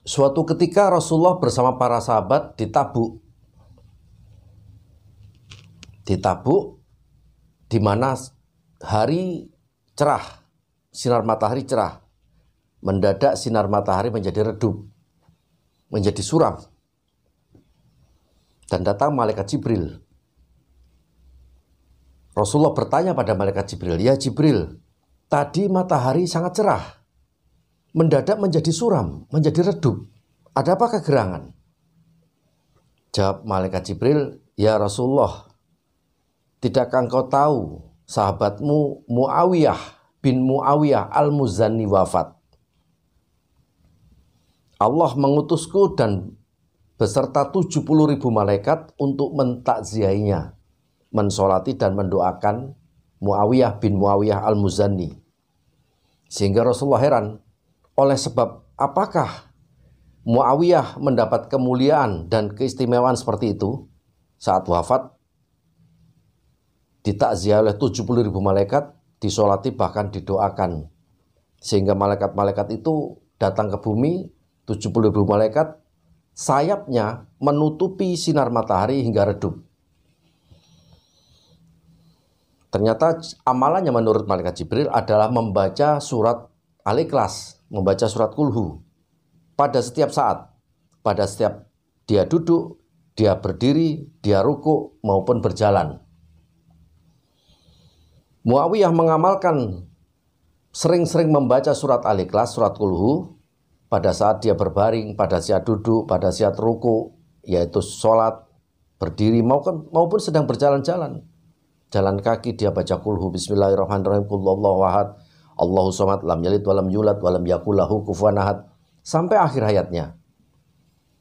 Suatu ketika Rasulullah bersama para sahabat di Tabuk. Di Tabuk, di mana hari cerah, sinar matahari cerah. Mendadak sinar matahari menjadi redup, menjadi suram. Dan datang malaikat Jibril. Rasulullah bertanya pada malaikat Jibril, "Ya Jibril, tadi matahari sangat cerah. Mendadak menjadi suram, menjadi redup. Ada apa kegerangan?" Jawab malaikat Jibril, "Ya Rasulullah, tidakkah engkau tahu sahabatmu Muawiyah bin Muawiyah al-Muzani wafat? Allah mengutusku dan beserta 70.000 malaikat untuk mentakziahnya, mensolati dan mendoakan Muawiyah bin Muawiyah al-Muzani." Sehingga Rasulullah heran, oleh sebab apakah Muawiyah mendapat kemuliaan dan keistimewaan seperti itu saat wafat? Ditakziah oleh 70.000 malaikat, disolati bahkan didoakan. Sehingga malaikat-malaikat itu datang ke bumi, 70.000 malaikat, sayapnya menutupi sinar matahari hingga redup. Ternyata amalannya menurut malaikat Jibril adalah membaca surat Al-Ikhlas, membaca surat Kulhu pada setiap saat, pada setiap dia duduk, dia berdiri, dia rukuk maupun berjalan. Muawiyah mengamalkan sering-sering membaca surat Al-Ikhlas, surat Kulhu pada saat dia berbaring, pada saat duduk, pada saat rukuk, yaitu sholat, berdiri maupun sedang berjalan-jalan. Jalan kaki dia baca Kulhu, Bismillahirrahmanirrahim, Qulhuwallahu ahad, Allahu somad, lam yalid walam yulad walam yakul lahu kufuwan ahad, sampai akhir hayatnya.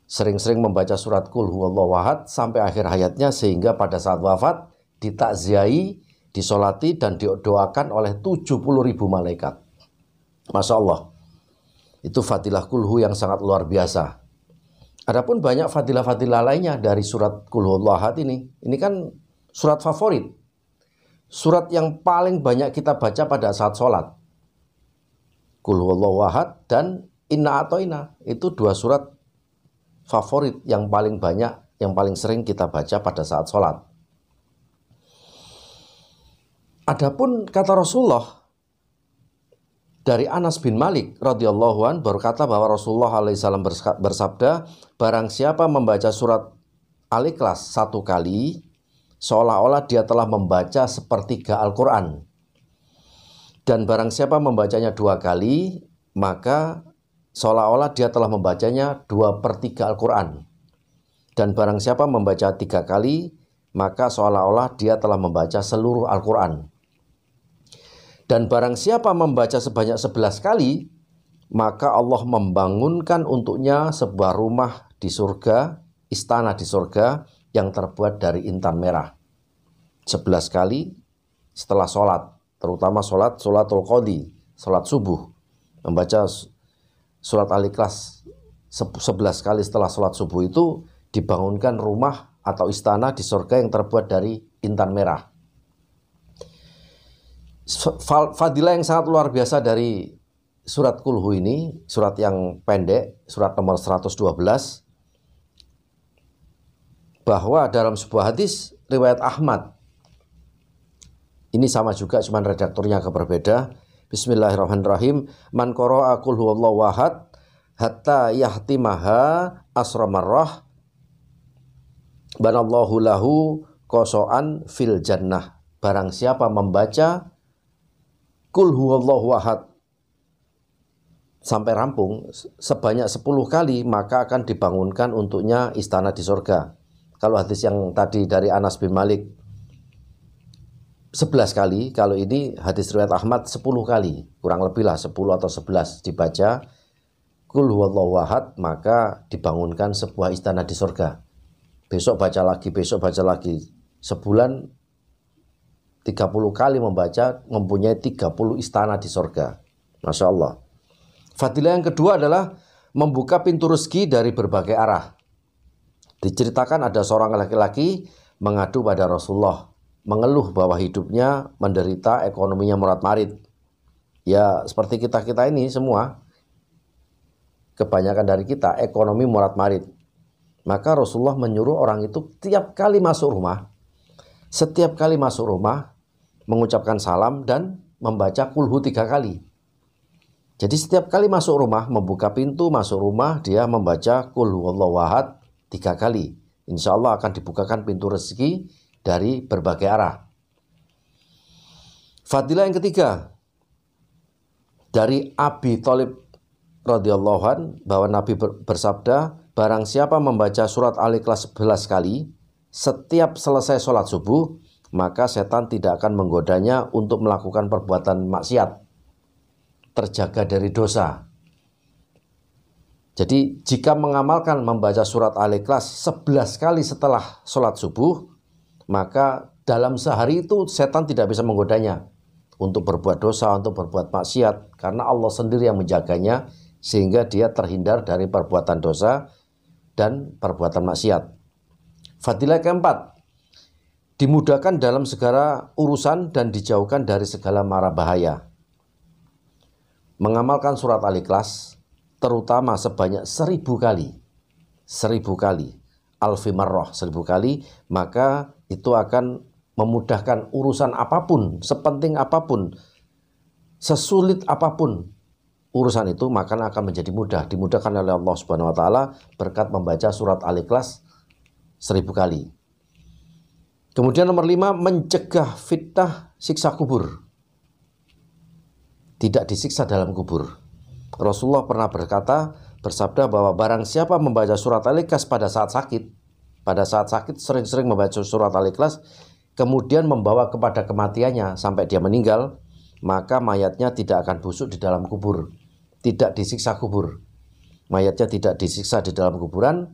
Sering-sering membaca surat Qulhuwallahu ahad sampai akhir hayatnya, sehingga pada saat wafat ditakziahi, disolati dan didoakan oleh 70.000 malaikat. Masya Allah, itu fadilah Kulhu yang sangat luar biasa. Adapun banyak fadilah-fadilah lainnya dari surat Qulhuwallahu ahad ini. Ini kan surat favorit, surat yang paling banyak kita baca pada saat sholat. Qulhuwallahu ahad dan Inna Atoina, itu dua surat favorit yang paling banyak, yang paling sering kita baca pada saat sholat. Adapun kata Rasulullah dari Anas bin Malik radhiyallahu an berkata bahwa Rasulullah alaihissalam bersabda, barang siapa membaca surat Al-Ikhlas 1 kali, seolah-olah dia telah membaca sepertiga Al-Quran. Dan barang siapa membacanya 2 kali, maka seolah-olah dia telah membacanya 2/3 Al-Quran. Dan barang siapa membaca 3 kali, maka seolah-olah dia telah membaca seluruh Al-Quran. Dan barang siapa membaca sebanyak 11 kali, maka Allah membangunkan untuknya sebuah rumah di surga, istana di surga yang terbuat dari intan merah. 11 kali setelah sholat, terutama sholatul qadhi, sholat subuh, membaca surat Al-Ikhlas 11 kali setelah sholat subuh itu dibangunkan rumah atau istana di surga yang terbuat dari intan merah. Fadilah yang sangat luar biasa dari surat Kulhu ini, surat yang pendek, surat nomor 112, bahwa dalam sebuah hadis riwayat Ahmad, ini sama juga, cuman redakturnya agak berbeda. Bismillahirrahmanirrahim. Man qara'a qul huwallahu ahad hatta yahtimaha asra marrah banallahu lahu qaso'an fil jannah. Barang siapa membaca qul huwallahu ahad sampai rampung sebanyak 10 kali, maka akan dibangunkan untuknya istana di surga. Kalau hadis yang tadi dari Anas bin Malik 11 kali, kalau ini hadis riwayat Ahmad 10 kali, kurang lebih lah 10 atau 11 dibaca Qul huwallahu ahad, maka dibangunkan sebuah istana di surga. Besok baca lagi, besok baca lagi. Sebulan 30 kali membaca, mempunyai 30 istana di surga. Masya Allah. Fadilah yang kedua adalah membuka pintu rezeki dari berbagai arah. Diceritakan ada seorang laki-laki mengadu pada Rasulullah, mengeluh bahwa hidupnya menderita, ekonominya morat-marit. Ya seperti kita-kita ini semua. kebanyakan dari kita ekonomi morat-marit. Maka Rasulullah menyuruh orang itu setiap kali masuk rumah mengucapkan salam dan membaca kulhu 3 kali. Jadi setiap kali masuk rumah, membuka pintu masuk rumah, dia membaca kulhu wallahu ahad 3 kali. Insya Allah akan dibukakan pintu rezeki dari berbagai arah. Fadilah yang ketiga, dari Abi Thalib radhiyallahu an, bahwa Nabi bersabda, barang siapa membaca surat Al-Ikhlas 11 kali setiap selesai sholat subuh, maka setan tidak akan menggodanya untuk melakukan perbuatan maksiat, terjaga dari dosa. Jadi jika mengamalkan membaca surat Al-Ikhlas 11 kali setelah sholat subuh, maka dalam sehari itu setan tidak bisa menggodanya untuk berbuat dosa, untuk berbuat maksiat, karena Allah sendiri yang menjaganya sehingga dia terhindar dari perbuatan dosa dan perbuatan maksiat. Fadilah keempat, dimudahkan dalam segala urusan dan dijauhkan dari segala mara bahaya. Mengamalkan surat Al-Ikhlas terutama sebanyak 1000 kali, 1000 kali, alfi marrah, 1000 kali, maka itu akan memudahkan urusan apapun, sepenting apapun, sesulit apapun urusan itu, maka akan menjadi mudah, dimudahkan oleh Allah Subhanahu wa taala berkat membaca surat Al-Ikhlas 1000 kali. Kemudian nomor 5, mencegah fitnah siksa kubur. Tidak disiksa dalam kubur. Rasulullah pernah bersabda bahwa barang siapa membaca surat Al-Ikhlas pada saat sakit sering-sering membaca surat Al-Ikhlas, kemudian membawa kepada kematiannya sampai dia meninggal, maka mayatnya tidak akan busuk di dalam kubur, tidak disiksa kubur. Mayatnya tidak disiksa di dalam kuburan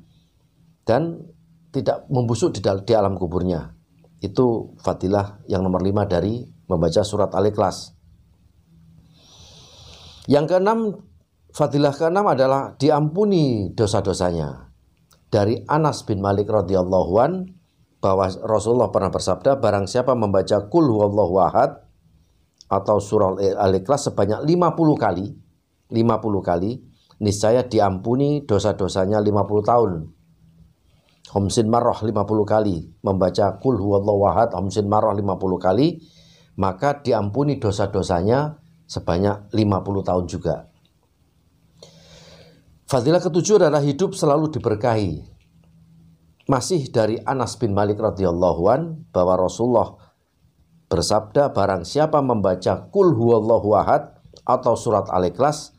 dan tidak membusuk di alam kuburnya. Itu fadilah yang nomor 5 dari membaca surat Al-Ikhlas. Yang keenam, fadilah keenam adalah diampuni dosa-dosanya. Dari Anas bin Malik radhiyallahu an, bahwa Rasulullah pernah bersabda, barang siapa membaca Qul huwallahu ahad atau surah Al-Ikhlas sebanyak 50 kali, niscaya diampuni dosa-dosanya 50 tahun. Homsin marrah 50 kali, membaca Qul huwallahu ahad homsin marrah 50 kali, maka diampuni dosa-dosanya sebanyak 50 tahun juga. Fadilah ketujuh adalah hidup selalu diberkahi. Masih dari Anas bin Malik radhiyallahu an, bahwa Rasulullah bersabda, barang siapa membaca Qul huwallahu ahad atau surat Al-Ikhlas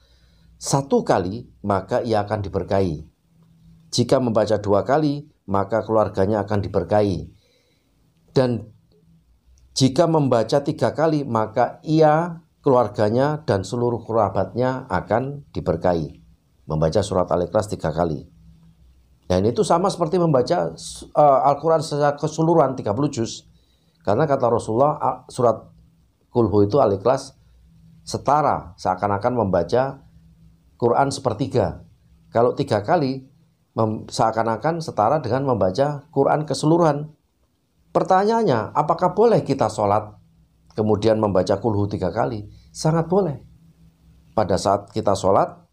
1 kali, maka ia akan diberkahi. Jika membaca 2 kali, maka keluarganya akan diberkahi. Dan jika membaca 3 kali, maka ia, keluarganya dan seluruh kerabatnya akan diberkahi. Membaca surat Al-Ikhlas 3 kali. Dan itu sama seperti membaca Al-Quran secara keseluruhan 30 juz. Karena kata Rasulullah, surat Qul itu Al-Ikhlas setara, seakan-akan membaca Quran sepertiga. Kalau 3 kali, seakan-akan setara dengan membaca Quran keseluruhan. Pertanyaannya, apakah boleh kita sholat kemudian membaca Qul 3 kali? Sangat boleh. Pada saat kita sholat,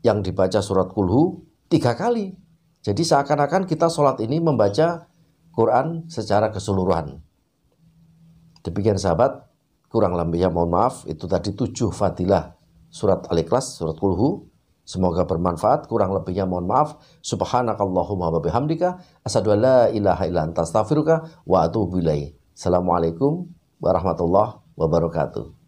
yang dibaca surat Qul 3 kali. Jadi seakan-akan kita sholat ini membaca Quran secara keseluruhan. Demikian sahabat, kurang lebihnya mohon maaf. Itu tadi 7 fadilah surat Al-Ikhlas, surat Qul. Semoga bermanfaat, kurang lebihnya mohon maaf. Subhanakallahumma wa bihamdika asyhadu an la ilaha illa anta astaghfiruka wa atubu ilaik. Assalamualaikum warahmatullahi wabarakatuh.